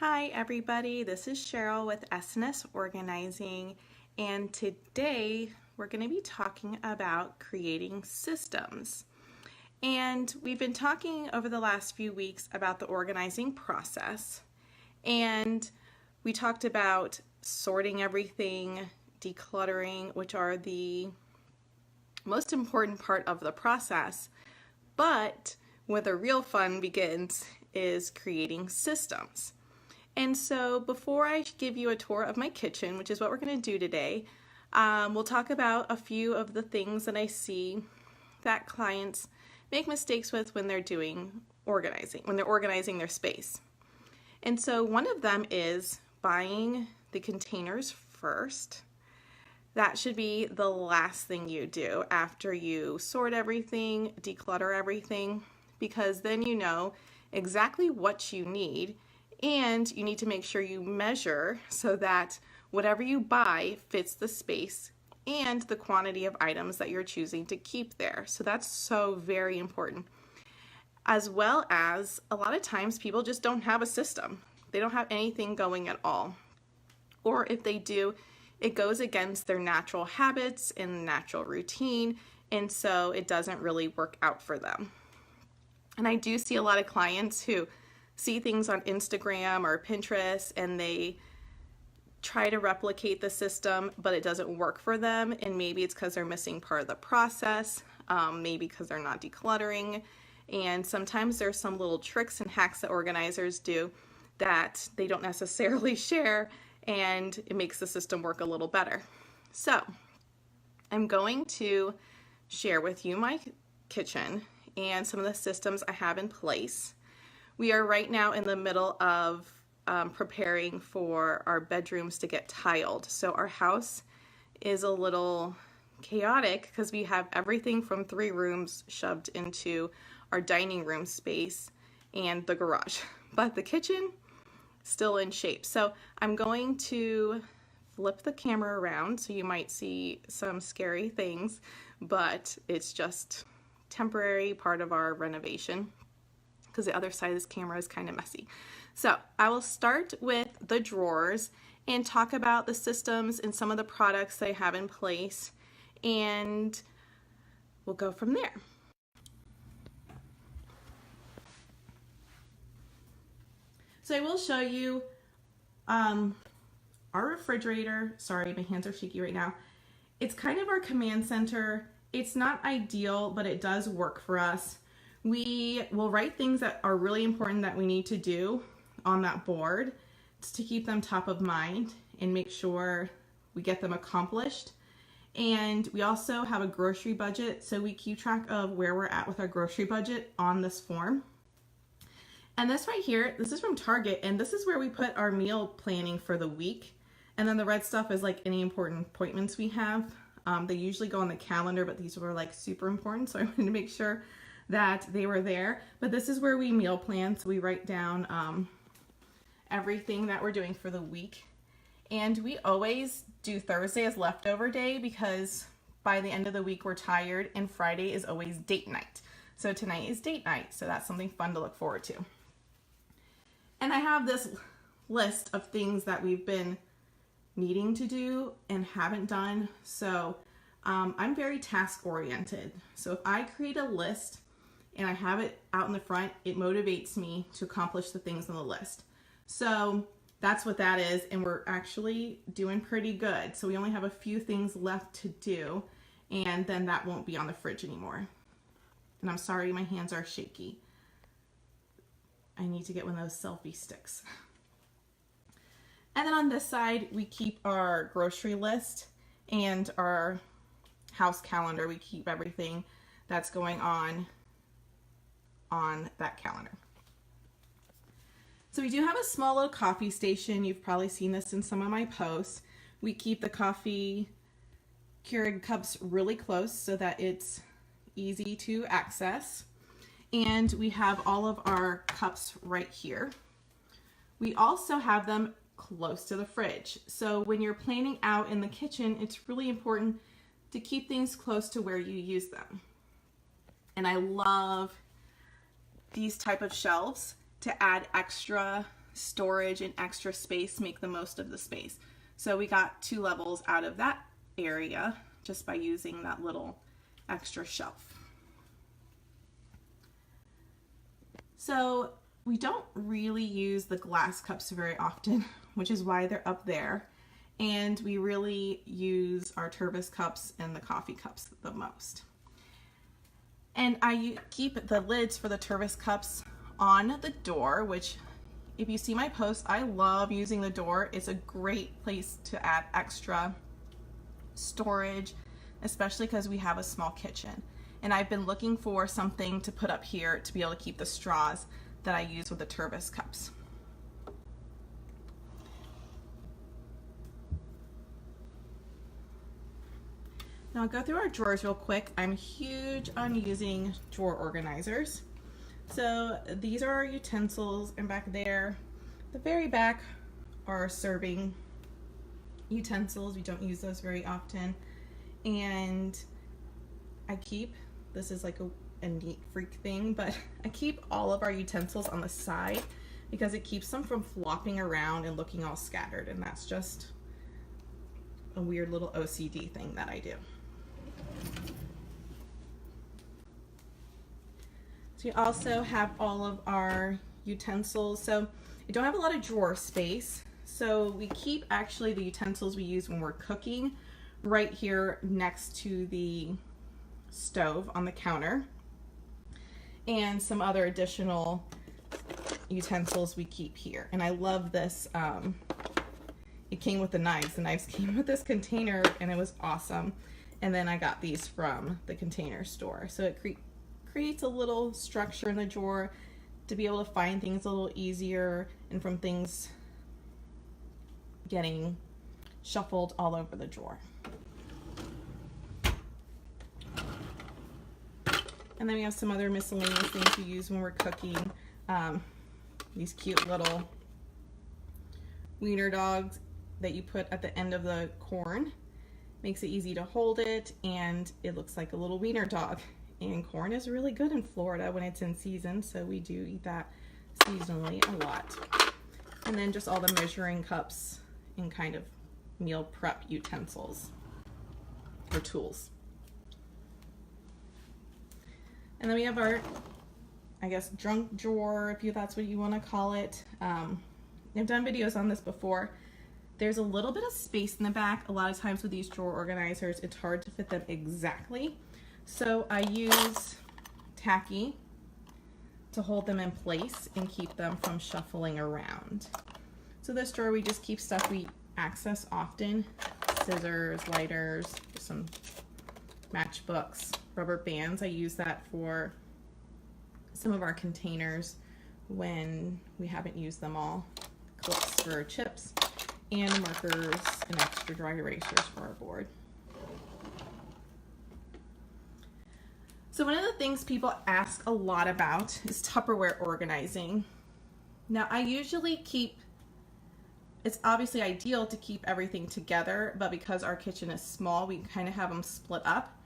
Hi everybody, this is Cheryl with SNS Organizing, and today we're going to be talking about creating systems. And we've been talking over the last few weeks about the organizing process, and we talked about sorting everything, decluttering, which are the most important part of the process, but where the real fun begins is creating systems. And so before I give you a tour of my kitchen, which is what we're going to do today, we'll talk about a few of the things that I see that clients make mistakes with when they're organizing their space. And so one of them is buying the containers first. That should be the last thing you do after you sort everything, declutter everything, because then you know exactly what you need. And you need to make sure you measure so that whatever you buy fits the space and the quantity of items that you're choosing to keep there. So that's so very important. As well as a lot of times people just don't have a system. They don't have anything going at all. Or if they do, it goes against their natural habits and natural routine, and so it doesn't really work out for them. And I do see a lot of clients who see things on Instagram or Pinterest and they try to replicate the system, but it doesn't work for them. And maybe it's because they're missing part of the process, maybe because they're not decluttering. And sometimes there's some little tricks and hacks that organizers do that they don't necessarily share, and it makes the system work a little better. So I'm going to share with you my kitchen and some of the systems I have in place. We are right now in the middle of preparing for our bedrooms to get tiled. So our house is a little chaotic because we have everything from 3 rooms shoved into our dining room space and the garage. But the kitchen, still in shape. So I'm going to flip the camera around so you might see some scary things, but it's just temporary part of our renovation, because the other side of this camera is kind of messy. So I will start with the drawers and talk about the systems and some of the products they have in place, and we'll go from there. So I will show you our refrigerator. Sorry, my hands are shaky right now. It's kind of our command center. It's not ideal, but it does work for us. We will write things that are really important that we need to do on that board to keep them top of mind and make sure we get them accomplished. And we also have a grocery budget, so we keep track of where we're at with our grocery budget on this form. And this right here, this is from Target, and this is where we put our meal planning for the week. And then the red stuff is like any important appointments we have. They usually go on the calendar, but these were like super important, so I wanted to make sure that they were there. But this is where we meal plan, so we write down everything that we're doing for the week. And we always do Thursday as leftover day because by the end of the week we're tired, and Friday is always date night. So tonight is date night, so that's something fun to look forward to. And I have this list of things that we've been needing to do and haven't done. So I'm very task oriented. So if I create a list and I have it out in the front, it motivates me to accomplish the things on the list. So that's what that is, and we're actually doing pretty good. So we only have a few things left to do, and then that won't be on the fridge anymore. And I'm sorry, my hands are shaky. I need to get one of those selfie sticks. And then on this side, we keep our grocery list and our house calendar. We keep everything that's going on that calendar. So we do have a small little coffee station. You've probably seen this in some of my posts. We keep the coffee Keurig cups really close so that it's easy to access. And we have all of our cups right here. We also have them close to the fridge. So when you're planning out in the kitchen, it's really important to keep things close to where you use them. And I love these type of shelves to add extra storage and extra space, make the most of the space. So we got 2 levels out of that area just by using that little extra shelf. So we don't really use the glass cups very often, which is why they're up there. And we really use our Turvis cups and the coffee cups the most. And I keep the lids for the Turvis cups on the door, which if you see my post, I love using the door. It's a great place to add extra storage, especially because we have a small kitchen. And I've been looking for something to put up here to be able to keep the straws that I use with the Turvis cups. Now I'll go through our drawers real quick. I'm huge on using drawer organizers. So these are our utensils, and back there, the very back, are serving utensils. We don't use those very often. And I keep, this is like a neat freak thing, but I keep all of our utensils on the side because it keeps them from flopping around and looking all scattered, and that's just a weird little OCD thing that I do. So we also have all of our utensils. So we don't have a lot of drawer space. So we keep actually the utensils we use when we're cooking right here next to the stove on the counter. And some other additional utensils we keep here. And I love this. It came with the knives. The knives came with this container and it was awesome. And then I got these from the Container Store. So it creates a little structure in the drawer to be able to find things a little easier and from things getting shuffled all over the drawer. And then we have some other miscellaneous things we use when we're cooking. These cute little wiener dogs that you put at the end of the corn. Makes it easy to hold it, and it looks like a little wiener dog. And corn is really good in Florida when it's in season, so we do eat that seasonally a lot. And then just all the measuring cups and kind of meal prep utensils or tools. And then we have our, I guess, junk drawer, if that's what you want to call it. I've done videos on this before. There's a little bit of space in the back. A lot of times with these drawer organizers, it's hard to fit them exactly. So I use tacky to hold them in place and keep them from shuffling around. So this drawer, we just keep stuff we access often. Scissors, lighters, some matchbooks, rubber bands. I use that for some of our containers when we haven't used them all. Clips for chips, and markers and extra dry erasers for our board. So one of the things people ask a lot about is Tupperware organizing. Now I usually keep, it's obviously ideal to keep everything together, but because our kitchen is small, we kind of have them split up.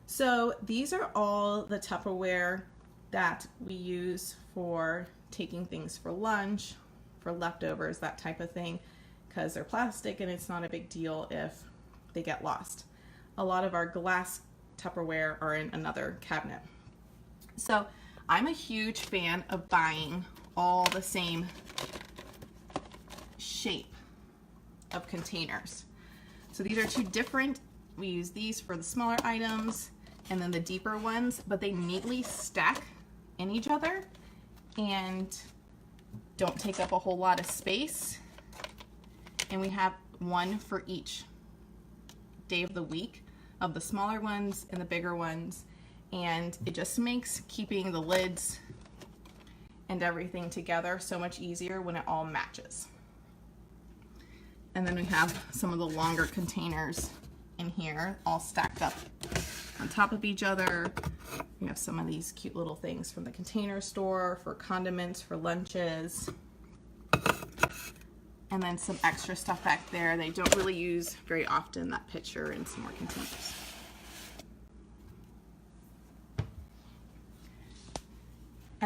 So these are all the Tupperware that we use for taking things for lunch, for leftovers, that type of thing, because they're plastic and it's not a big deal if they get lost. A lot of our glass Tupperware are in another cabinet. So I'm a huge fan of buying all the same shape of containers. So these are 2 different, we use these for the smaller items and then the deeper ones, but they neatly stack in each other and don't take up a whole lot of space. And we have one for each day of the week, of the smaller ones and the bigger ones, and it just makes keeping the lids and everything together so much easier when it all matches. And then we have some of the longer containers in here all stacked up on top of each other. We have some of these cute little things from the Container Store for condiments, for lunches. And then some extra stuff back there they don't really use very often, that pitcher and some more containers.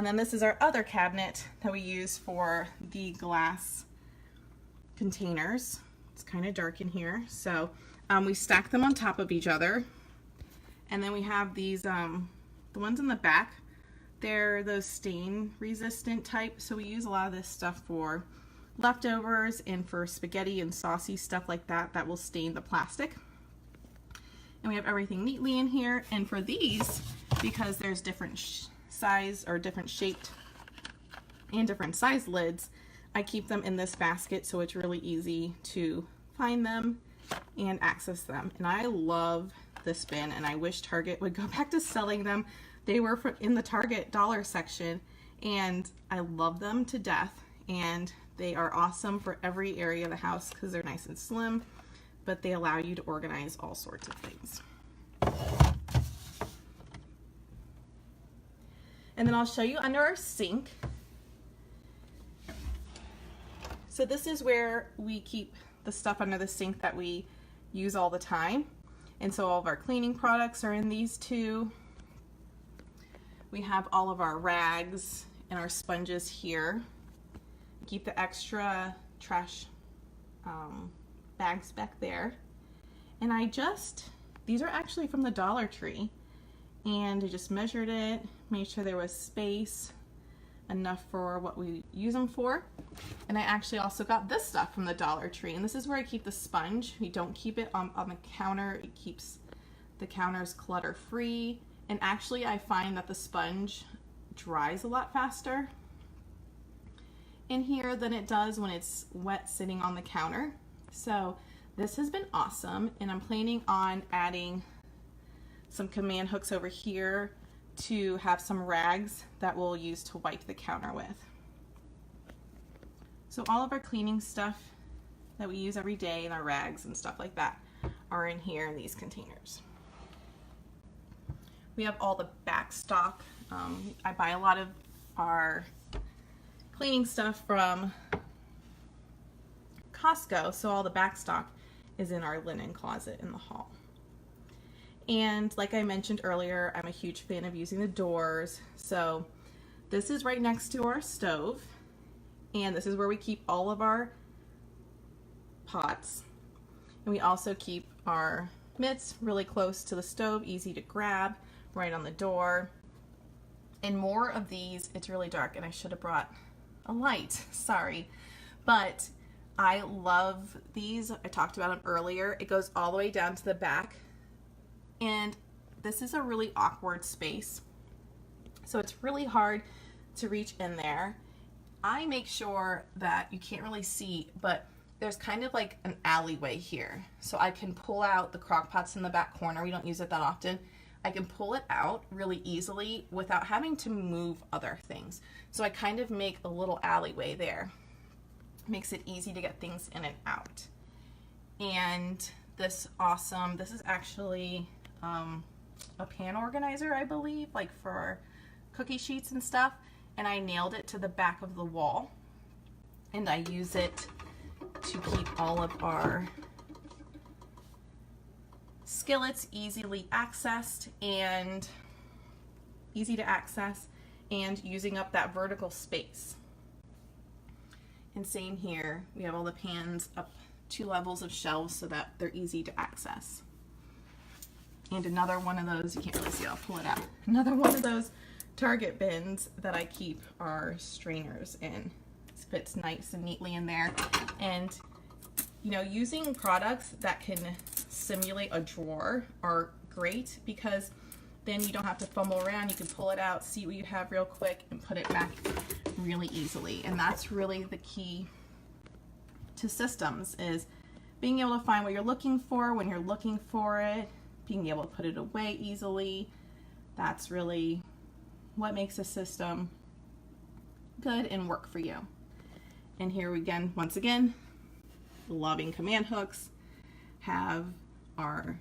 And then this is our other cabinet that we use for the glass containers. It's kind of dark in here. So we stack them on top of each other. And then we have these, the ones in the back, they're those stain resistant type. So we use a lot of this stuff for leftovers and for spaghetti and saucy stuff like that, that will stain the plastic. And we have everything neatly in here. And for these, because there's different size or different shaped and different size lids, I keep them in this basket so it's really easy to find them and access them. And I love this bin, and I wish Target would go back to selling them. They were in the Target dollar section, and I love them to death, and they are awesome for every area of the house because they're nice and slim, but they allow you to organize all sorts of things. And then I'll show you under our sink. So this is where we keep the stuff under the sink that we use all the time. And so all of our cleaning products are in these two. We have all of our rags and our sponges here. Keep the extra trash bags back there. And these are actually from the Dollar Tree. And I just measured it, made sure there was space enough for what we use them for. And I actually also got this stuff from the Dollar Tree, and this is where I keep the sponge. We don't keep it on the counter. It keeps the counters clutter free, and actually I find that the sponge dries a lot faster in here than it does when it's wet sitting on the counter. So this has been awesome, and I'm planning on adding some command hooks over here to have some rags that we'll use to wipe the counter with. So all of our cleaning stuff that we use every day and our rags and stuff like that are in here in these containers. We have all the back stock. I buy a lot of our cleaning stuff from Costco, so all the back stock is in our linen closet in the hall. And like I mentioned earlier, I'm a huge fan of using the doors. So this is right next to our stove, and this is where we keep all of our pots. And we also keep our mitts really close to the stove, easy to grab, right on the door. And more of these, it's really dark, and I should have brought a light, sorry. But I love these. I talked about them earlier. It goes all the way down to the back. And this is a really awkward space, so it's really hard to reach in there. I make sure that you can't really see, but there's kind of like an alleyway here, so I can pull out the crock pots in the back corner. We don't use it that often. I can pull it out really easily without having to move other things. So I kind of make a little alleyway there. Makes it easy to get things in and out. And this is actually a pan organizer, I believe, like for cookie sheets and stuff, and I nailed it to the back of the wall, and I use it to keep all of our skillets easily accessed and easy to access, and using up that vertical space. And same here, we have all the pans up 2 levels of shelves so that they're easy to access. And another one of those, you can't really see, I'll pull it out. Another one of those Target bins that I keep our strainers in. It fits nice and neatly in there. And you know, using products that can simulate a drawer are great, because then you don't have to fumble around. You can pull it out, see what you have real quick, and put it back really easily. And that's really the key to systems, is being able to find what you're looking for when you're looking for it, being able to put it away easily. That's really what makes a system good and work for you. And here we once again, loving command hooks, have our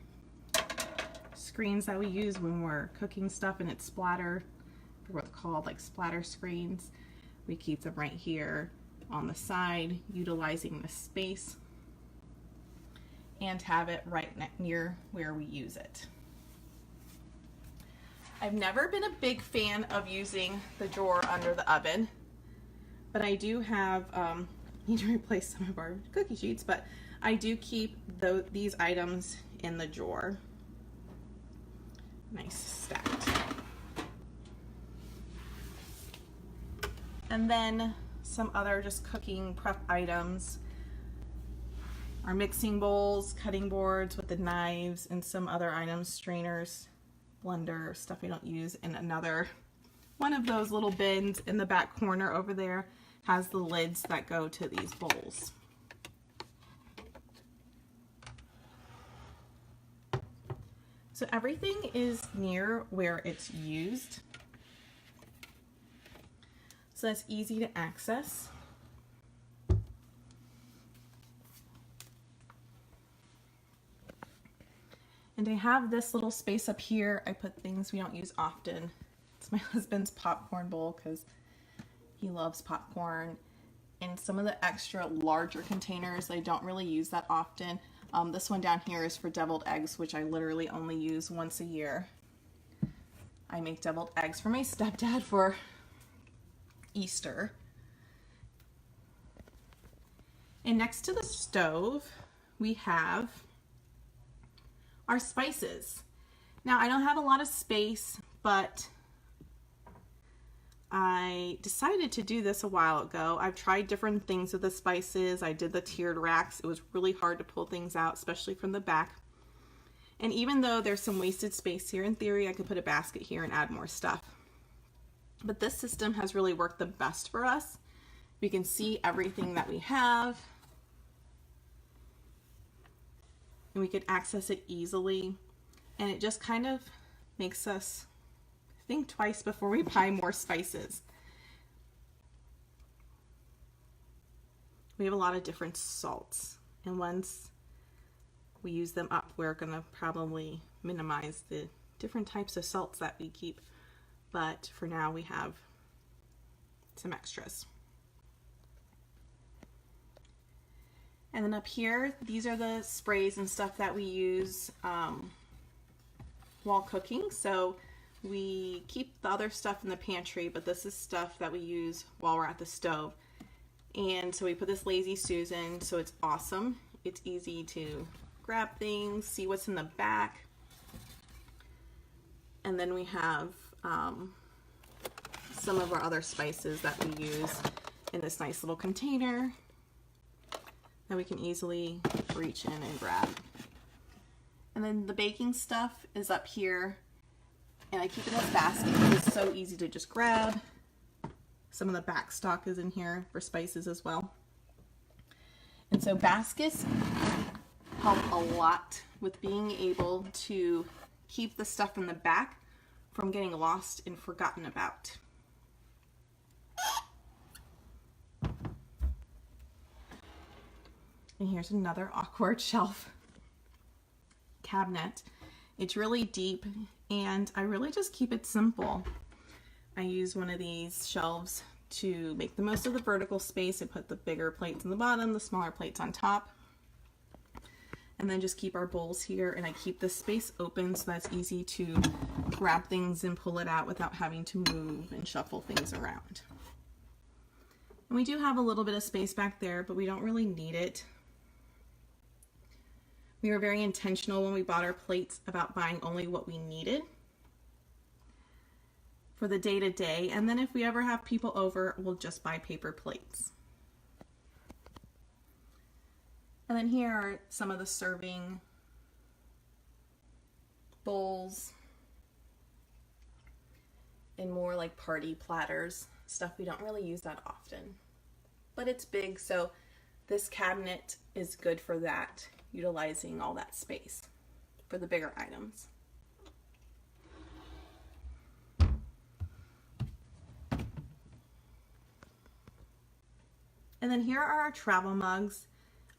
screens that we use when we're cooking stuff and it's splatter, what's called like splatter screens. We keep them right here on the side, utilizing the space, and have it right near where we use it. I've never been a big fan of using the drawer under the oven, but I do have, need to replace some of our cookie sheets, but I do keep these items in the drawer. Nice stacked. And then some other just cooking prep items. Our mixing bowls, cutting boards with the knives, and some other items, strainers, blender, stuff we don't use, and another one of those little bins in the back corner over there has the lids that go to these bowls. So everything is near where it's used, so that's easy to access. And I have this little space up here. I put things we don't use often. It's my husband's popcorn bowl because he loves popcorn. And some of the extra larger containers, I don't really use that often. This one down here is for deviled eggs, which I literally only use once a year. I make deviled eggs for my stepdad for Easter. And next to the stove, we have our spices. Now, I don't have a lot of space, but I decided to do this a while ago. I've tried different things with the spices. I did the tiered racks. It was really hard to pull things out, especially from the back. And even though there's some wasted space here, in theory, I could put a basket here and add more stuff. But this system has really worked the best for us. We can see everything that we have, and we could access it easily. And it just kind of makes us think twice before we buy more spices. We have a lot of different salts, and once we use them up, we're gonna probably minimize the different types of salts that we keep. But for now, we have some extras. And then up here, these are the sprays and stuff that we use while cooking. So we keep the other stuff in the pantry, but this is stuff that we use while we're at the stove. And so we put this Lazy Susan, so it's awesome. It's easy to grab things, see what's in the back. And then we have some of our other spices that we use in this nice little container that we can easily reach in and grab. And then the baking stuff is up here, and I keep it in this basket because it's so easy to just grab. Some of the back stock is in here for spices as well. And so baskets help a lot with being able to keep the stuff in the back from getting lost and forgotten about. And here's another awkward shelf cabinet. It's really deep, and I really just keep it simple. I use one of these shelves to make the most of the vertical space and put the bigger plates in the bottom, the smaller plates on top. And then just keep our bowls here, and I keep this space open so that's easy to grab things and pull it out without having to move and shuffle things around. And we do have a little bit of space back there, but we don't really need it. We were very intentional when we bought our plates about buying only what we needed for the day-to-day, and then if we ever have people over, we'll just buy paper plates. And then here are some of the serving bowls and more like party platters, stuff we don't really use that often. But it's big, so this cabinet is good for that, utilizing all that space for the bigger items. And then here are our travel mugs.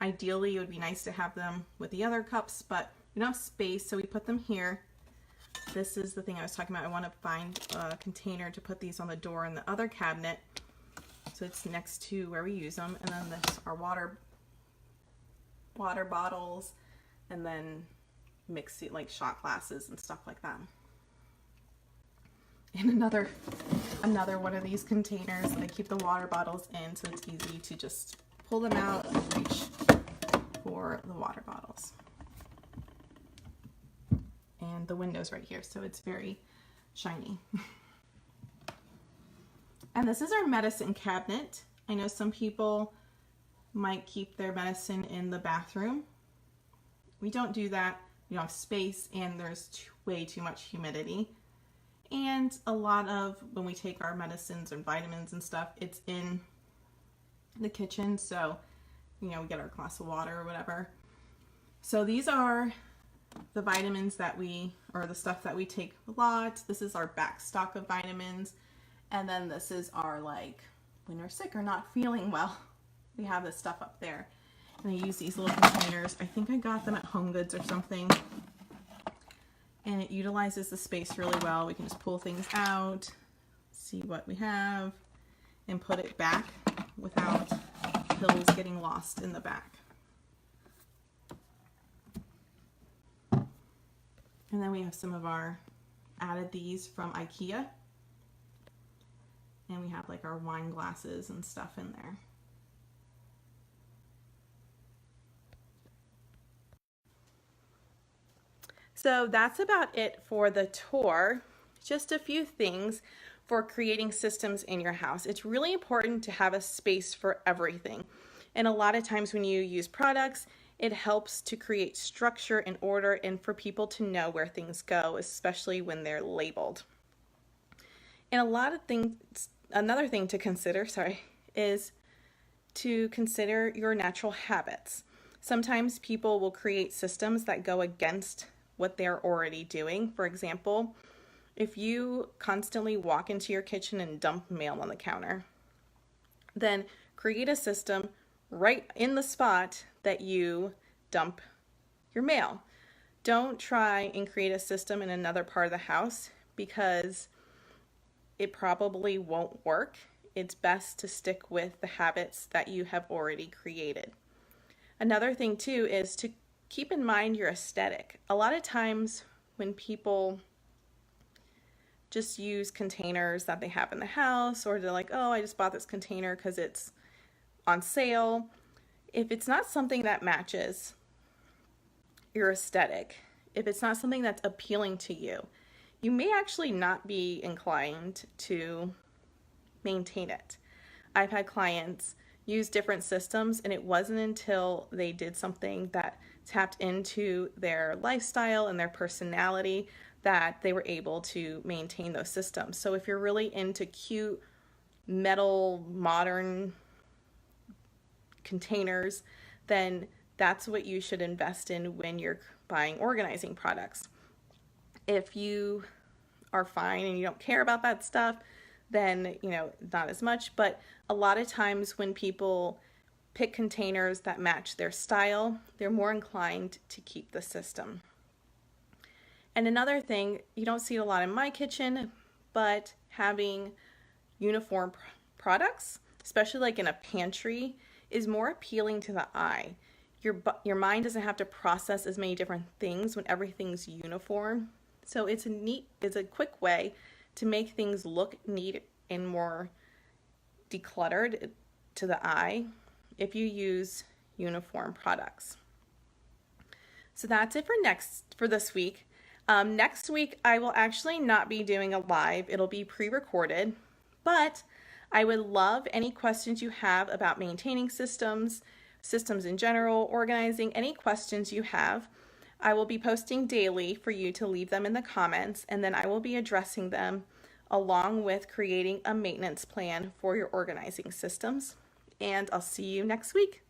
Ideally, it would be nice to have them with the other cups, but we don't have space, so we put them here. This is the thing I was talking about. I want to find a container to put these on the door in the other cabinet, so it's next to where we use them. And then there's our water bottles, and then mix it like shot glasses and stuff like that. in another one of these containers that I keep the water bottles in, so it's easy to just pull them out and reach for the water bottles. And the window's right here, so it's very shiny. And this is our medicine cabinet. I know some people might keep their medicine in the bathroom. We don't do that. We don't have space, and there's way too much humidity. And a lot of when we take our medicines and vitamins and stuff, it's in the kitchen, so we get our glass of water or whatever. So these are the vitamins that or the stuff that we take a lot. This is our back stock of vitamins, and then this is our, like, when we're sick or not feeling well, we have this stuff up there. And I use these little containers. I think I got them at Home Goods or something. And it utilizes the space really well. We can just pull things out, see what we have, and put it back without pills getting lost in the back. And then we have some of our added these from IKEA. And we have like our wine glasses and stuff in there. So that's about it for the tour. Just a few things for creating systems in your house. It's really important to have a space for everything. And a lot of times when you use products, it helps to create structure and order and for people to know where things go, especially when they're labeled. And another thing to consider, is to consider your natural habits. Sometimes people will create systems that go against what they're already doing. For example, if you constantly walk into your kitchen and dump mail on the counter, then create a system right in the spot that you dump your mail. Don't try and create a system in another part of the house because it probably won't work. It's best to stick with the habits that you have already created. Another thing too is to keep in mind your aesthetic. A lot of times when people just use containers that they have in the house, or they're like, oh, I just bought this container because it's on sale. If it's not something that matches your aesthetic, if it's not something that's appealing to you, you may actually not be inclined to maintain it. I've had clients use different systems, and it wasn't until they did something that tapped into their lifestyle and their personality that they were able to maintain those systems. So if you're really into cute metal modern containers, then that's what you should invest in when you're buying organizing products. If you are fine and you don't care about that stuff, then not as much. But a lot of times when people pick containers that match their style, they're more inclined to keep the system. And another thing, you don't see it a lot in my kitchen, but having uniform products, especially like in a pantry, is more appealing to the eye. Your mind doesn't have to process as many different things when everything's uniform. So it's a quick way to make things look neat and more decluttered to the eye if you use uniform products. So that's it for this week. Next week, I will actually not be doing a live. It'll be pre-recorded, but I would love any questions you have about maintaining systems in general, organizing, any questions you have. I will be posting daily for you to leave them in the comments, and then I will be addressing them along with creating a maintenance plan for your organizing systems. And I'll see you next week.